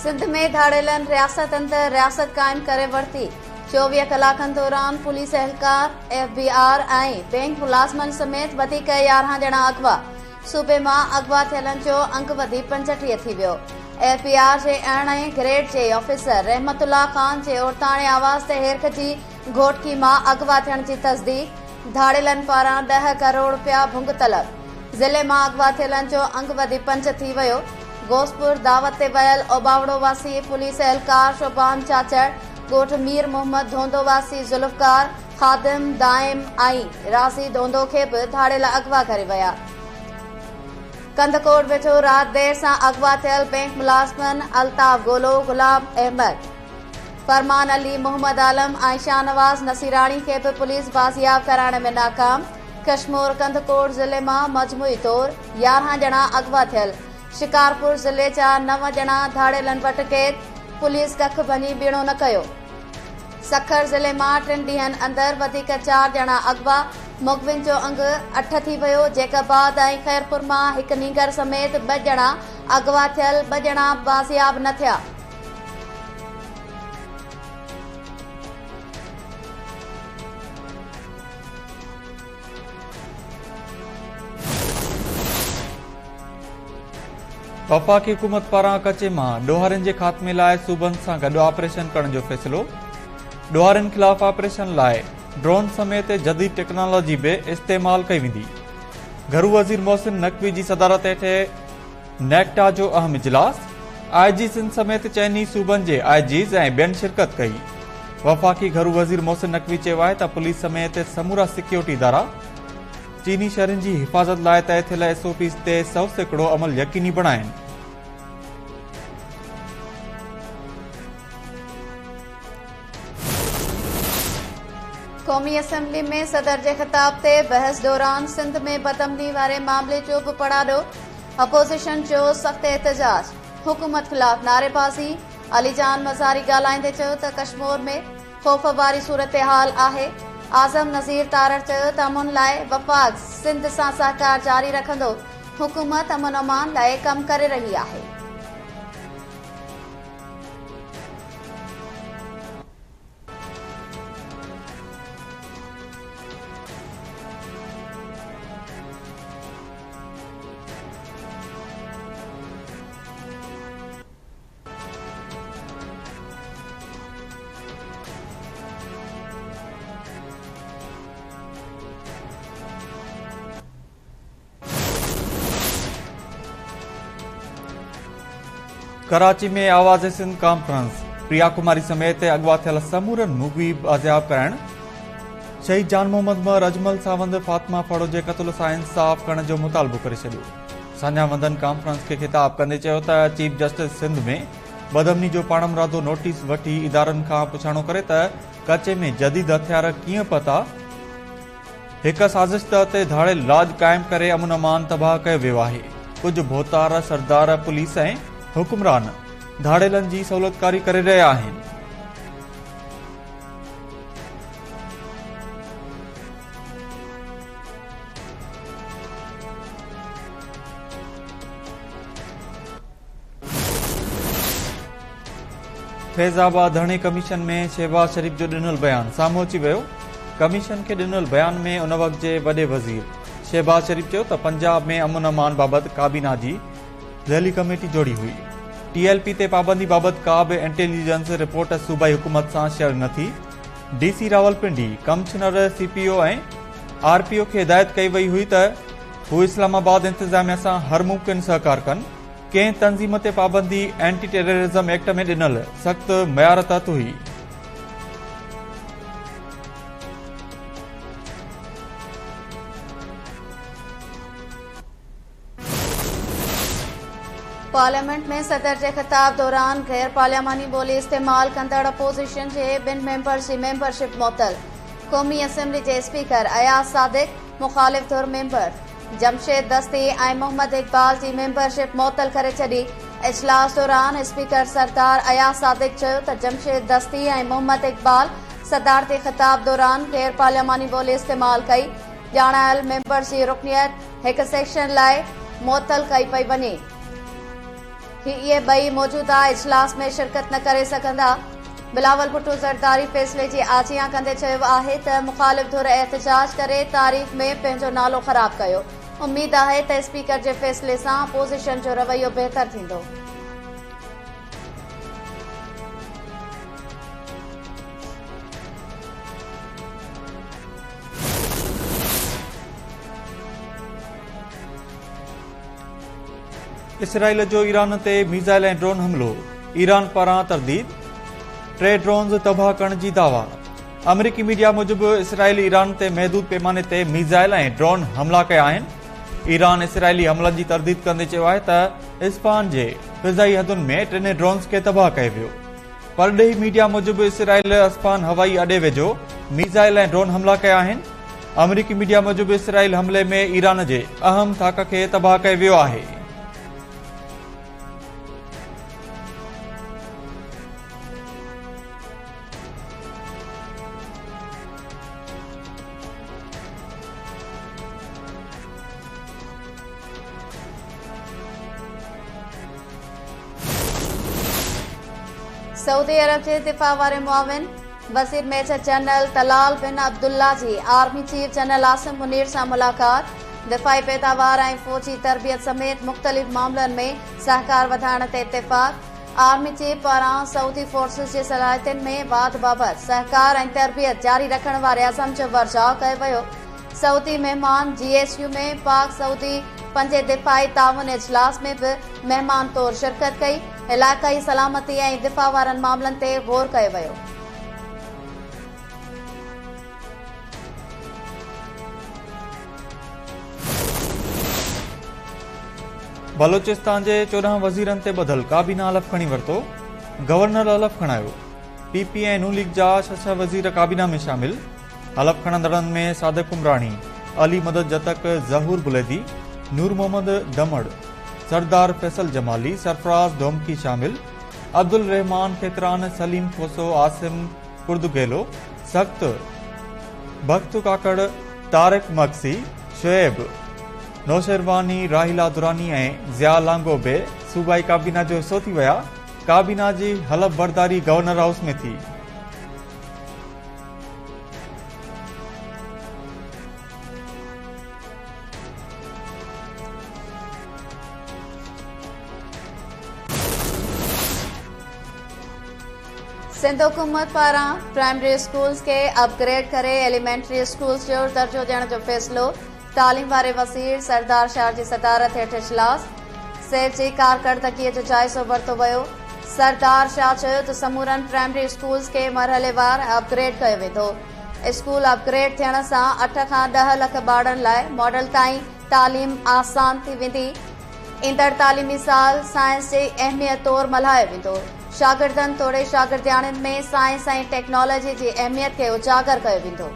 सिंध में धाड़ेलन रियासत अंदर रियासत कायम करे वरती। 24 कलाकनि दौरान पुलिस एहलकार, FBR ऐं बैंक मुलाज़िमन समेत वधीक 11 ॼणा अगवा। सूबे मां अगवा थियलनि जो अंक वधी 35 थी वियो। FBR जे अरिड़हें ग्रेड जे ऑफिसर रहमतुल्ला ख़ान जे ओड़ताणे आवाज़ ते हेरख जी घोटकी मां अगवा थियण जी तस्दीक। धाड़ेलन पारां 10 करोड़ रुपया भुंग तलब। ज़िले मां अगवा थियलनि जो अंक वधी 5 थी वियो। गोसपुर दावत ते वयल ओबावड़ो वासी पुलिस एहलकार शोबान चाचड़, ॻोठ मीर मोहम्मद धोंदो वासी ज़ुल्फ़कार, ख़ादिम दाइम ऐं राज़ी धोंदो खे बि धाड़ेला अगवा करे विया। कंदकोट वेझो राति देर सां अगवा थियल बैंक मुलाज़िमन अल्ताफ़ गोलो, गुलाम अहमद, फरमान अली, मोहम्मद आलम ऐं शाहनवाज़ नसीराणी खे बि पुलिस बाज़ियाब कराइण में नाकाम। कश्मीर कंदकोट ज़िले मां मजमूई तौर 11 ॼणा अगवा थियल। शिकारपुर ज़िले जा 9 ॼणा धाड़ेलन वटि क़ैद। पुलिस कख भञी बीणो न कयो। सखर ज़िले मां 3 ॾींहनि अंदरि वधीक 4 ॼणा अगवा। मुगविन जो अंग 8 थी वियो। जैकाबाद ऐं ख़ैरपुर मां हिकु नीगर समेत 2 ॼणा अगवा थियल, 2 ॼणा बाज़ियाब न थिया। वफ़ाक़ी हुकूमत पारां कचे मां ॾोहारियुनि जे ख़ात्मे लाइ सूबनि सां गॾु ऑपरेशन करण जो फ़ैसिलो। ॾोहारियुनि ख़िलाफ़ ऑपरेशन लाइ ड्रोन समेत जदीद टेक्नोलॉजी बि इस्तेमाल कई वेंदी। घरू वज़ीर मोहसिन नक़वी जी सदारत हेठि नेक्टा जो अहम इजलास। IG सिंध समेत चइनी सूबनि जे IGs ऐं ॿियनि शिरकत कई। वफ़ाक़ी घरू वज़ीर मोहसिन नक़वी चयो आहे त पुलिस समेत समूरा सिक्योरिटी इदारा चीनी शहरनि जी हिफ़ाज़त लाइ तय थियल SOPs ते 100% अमल यकीनी बणाइनि। क़ौमी असेंबली में सदर जे ख़िताब ते बहस दौरान सिंध में बदअमनी वारे मामले जो बि पड़ाडो। अपोज़िशन जो सख़्त एहतजाज, हुकूमत ख़िलाफ़ नारेबाज़ी। अलीजान मज़ारी ॻाल्हाईंदे चयो त कश्मीर में ख़ौफ़ वारी सूरत हाल आहे। आज़म नज़ीर तारड़ चयो त अमन लाइ वफ़ाक़ सिंध सां सहकार जारी रखंदो। हुकूमत अमन अमान लाइ कम करे रही आहे। कराची में आवाज़ सिंध कॉन्फ्रेंस, प्रिया कुमारी समेत अगवा थियल समूरनि मुग़ी बाज़ियाब कराइण। शहीद जान मोहम्मद मर अजमल सावंद फातिमा फड़ो जे क़त्ल सां इंसाफ़ करण जो मुतालबो करे छॾियो। सान्या वंदन कॉन्फ्रेंस खे ख़िताब कंदे चयो त चीफ जस्टिस सिंध में बदअमनी जो पाणमरादो नोटिस वठी इदारनि खां पुछाणो करे त कचे में जदीद हथियार कीअं पता। हिक साज़िश तहत धाड़े लाज क़ाइम करे अमन अमान तबाह कयो वियो आहे। कुझु भोतार, सरदार, पुलिस ऐं हुकुमरान धाड़ेलन जी सहूलियतकारी करे रहिया आहिनि। फैज़ाबाद धरणे कमीशन में शहबाज शरीफ जो ॾिनल बयान साम्हूं अची वियो। कमीशन खे ॾिनल बयान में उन वक़्त जे वॾे वज़ीर शहबाज शरीफ चयो त पंजाब में अमन अमान बाबति काबीना जी ज़ैली कमेटी जोड़ी हुई। TLP ते पाबंदी बाबति का बि इंटेलिजेंस रिपोर्ट सूबाई हुकूमत सां शेयर न थी। DC रावलपिंडी कमिश्नर CPO ऐं RPO खे हिदायत कई वई हुई त हू इस्लामाबाद इंतज़ामिया सां हर मुमकिन सहकार कनि। कंहिं तंज़ीम ते पाबंदी एंटी टेररिज़म एक्ट में ॾिनल सख़्त मयार तहत हुई। पार्लियामेंट में सदर जे ख़िताब दौरान गैर पार्लियामानी ॿोली इस्तेमाल कंदड़ अपोज़िशन जे 2 मेंबर्स जी मेंबरशिप मुअत्तल। क़ौमी असेंबली जे स्पीकर अयाज़ सादिक, मुख़ालिफ़ धुर मेंबर जमशेद दस्ती ऐं मोहम्मद इकबाल जी मेंबरशिप मुअत्तल करे छॾी। इजलास दौरान स्पीकर सरदार अयाज़ सादिक चयो त जमशेद दस्ती ऐं मोहम्मद इकबाल सदारती ख़िताब दौरान गैर पार्लियामानी ॿोली इस्तेमाल कई। ॼाणायल मेंबर्स जी रुकनियत हिक सेक्शन लाइ मुअत्तल कई पई वञे। इहे ॿई मौजूदा इजलास में शिरकत न करे सघंदा। बिलावल भुट्टो ज़रदारी फ़ैसिले जी आजियां कंदे चयो आहे त मुख़ालिफ़ धुर एहतजाज करे तारीख़ में पंहिंजो नालो ख़राब कयो। उम्मीद आहे त स्पीकर जे फ़ैसिले सां अपोज़िशन जो रवैयो बहितर थींदो। इसराइल जो ईरान ते मिसाइल ऐं ड्रोन हमलो, ईरान पारां तरदीद, 3 ड्रोन्स तबाह करण जी दावा। अमरीकी मीडिया मूजिब इसराइल ईरान ते महदूद पैमाने ते मिसाइल ऐं ड्रोन हमला कया आहिनि। ईरान इसराइली हमलनि जी तरदीद कंदे चयो आहे त इस्पान जे फ़िज़ाई हदुनि में 3 ड्रोन्स खे तबाह कयो वियो। परॾेही मीडिया मूजिब इसराइल इस्पान हवाई अॾे वेझो मिसाइल ऐं ड्रोन हमला कया आहिनि। अमरीकी मीडिया मूजिब इसराइल हमले में ईरान जे अहम थाक खे तबाह कयो वियो आहे। सऊदी अरब जे दिफ़ा वारे मुआविन वज़ीर मेजर जनरल तलाल बिन अब्दुल्ला जी army chief general Asim Munir सां मुलाक़ात। दिफ़ाई पैदावार ऐं फ़ौजी तरबियत समेत मुख़्तलिफ़ मामलनि में सहकार वधाइण ते इत्तेफ़ाक़। आर्मी चीफ पारां सऊदी फोर्सिस जी सलाहियतुनि में वाध बाबति सहकार ऐं तरबियत जारी रखण वारे अज़म जो वर्जाउ कयो वियो। सऊदी महिमान GSU में पाक सऊदी 5 दिफ़ाई ताउन इजलास में बि महिमान तौर शिरकत कई। इलाक़ाई सलामती ऐं दिफ़ा वारनि मामलनि ते ग़ौर कयो वियो। बलोचिस्तान जे 14 वज़ीरनि ते ॿधल काबीना हलफ़ खणी वरितो, गवर्नर हलफ़ खणायो। PP ऐं नून लीग जा 6 वज़ीर काबीना में शामिल। हलफ़ खणंदड़नि में सादिक उमरानी, अली मदद जतक, ज़हूर बुलैदी, नूर मोहम्मद दमड़, सरदार फैसल जमाली, सरफराज डोमकी शामिल। अब्दुल रहमान खेतरान, सलीम खोसो, आसिम कुर्दुगेलो, सख्त बख्त काकड़, तारिक मक्सी, शुएब नौशेरवानी, राहिला दुरानी ऐं ज़िया लांगो बे सूबाई काबीना जो हिस्सो थी विया। काबीना जी हलफ़ बरदारी गवर्नर हाउस में थी। सिंध हुकूमत पारां प्राइमरी स्कूल्स के अपग्रेड करे एलिमेंट्री स्कूल्स जो दर्जो ॾियण जो फ़ैसिलो। तालीम वारे वज़ीर सरदार शाह जी सदारत हेठि इजलास। सेब जी कारकर्दगीअ जो जाइज़ो वरितो वियो। सरदार शाह चयो त समूरनि प्राइमरी स्कूल्स के मरहलेवार अपग्रेड कयो वेंदो। स्कूल अपग्रेड थियण सां 8 खां 10 लख ॿारनि लाइ मॉडल ताईं तालीम आसान थी वेंदी। ईंदड़ तालीमी साल साइंस जी अहमियत तौरु मल्हायो वेंदो। शागिर्दनि तोड़े शागिर्दियाणियुनि में साइंस ऐं टेक्नोलॉजी जी अहमियत खे उजागर कयो वेंदो।